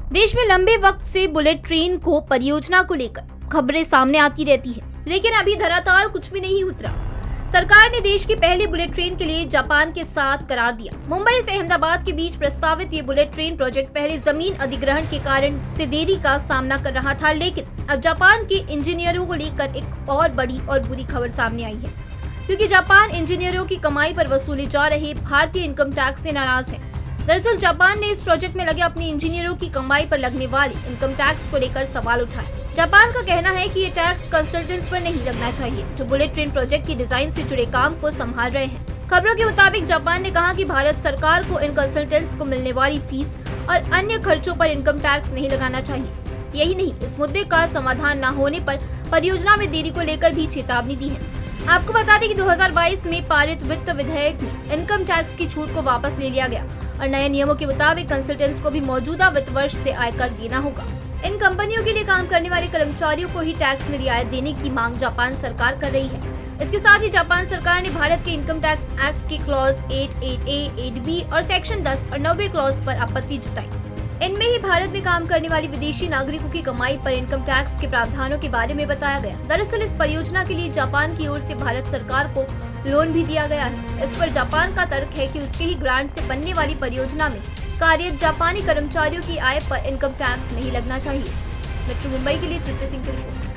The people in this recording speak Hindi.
देश में लंबे वक्त से बुलेट ट्रेन को परियोजना को लेकर खबरें सामने आती रहती है, लेकिन अभी धरातल कुछ भी नहीं उतरा। सरकार ने देश की पहली बुलेट ट्रेन के लिए जापान के साथ करार दिया। मुंबई से अहमदाबाद के बीच प्रस्तावित ये बुलेट ट्रेन प्रोजेक्ट पहले जमीन अधिग्रहण के कारण से देरी का सामना कर रहा था, लेकिन अब जापान के इंजीनियरों को लेकर एक और बड़ी और बुरी खबर सामने आई है, क्योंकि जापान इंजीनियरों की कमाई पर वसूले जा रहे भारतीय इनकम टैक्स से नाराज है। दरअसल जापान ने इस प्रोजेक्ट में लगे अपने इंजीनियरों की कमाई पर लगने वाले इनकम टैक्स को लेकर सवाल उठाए। जापान का कहना है कि ये टैक्स कंसल्टेंट्स पर नहीं लगना चाहिए, जो बुलेट ट्रेन प्रोजेक्ट की डिजाइन से जुड़े काम को संभाल रहे हैं। खबरों के मुताबिक जापान ने कहा कि भारत सरकार को इन कंसल्टेंट्स को मिलने वाली फीस और अन्य खर्चों पर इनकम टैक्स नहीं लगाना चाहिए। यही नहीं, इस मुद्दे का समाधान न होने पर परियोजना में देरी को लेकर भी चेतावनी दी है। आपको बता दें कि 2022 में पारित वित्त विधेयक में इनकम टैक्स की छूट को वापस ले लिया गया और नए नियमों के मुताबिक कंसल्टेंट्स को भी मौजूदा वित्त वर्ष से आयकर देना होगा। इन कंपनियों के लिए काम करने वाले कर्मचारियों को ही टैक्स में रियायत देने की मांग जापान सरकार कर रही है। इसके साथ ही जापान सरकार ने भारत के इनकम टैक्स एक्ट के क्लॉज 8(a), 8(b) और सेक्शन 10 और 90 क्लॉज पर आपत्ति जताई। इनमें ही भारत में काम करने वाली विदेशी नागरिकों की कमाई पर इनकम टैक्स के प्रावधानों के बारे में बताया गया। दरअसल इस परियोजना के लिए जापान की ओर से भारत सरकार को लोन भी दिया गया है। इस पर जापान का तर्क है कि उसके ही ग्रांट से बनने वाली परियोजना में कार्यरत जापानी कर्मचारियों की आय पर इनकम टैक्स नहीं लगना चाहिए। मेट्रो मुंबई के लिए तृप्ति सिंह की रिपोर्ट।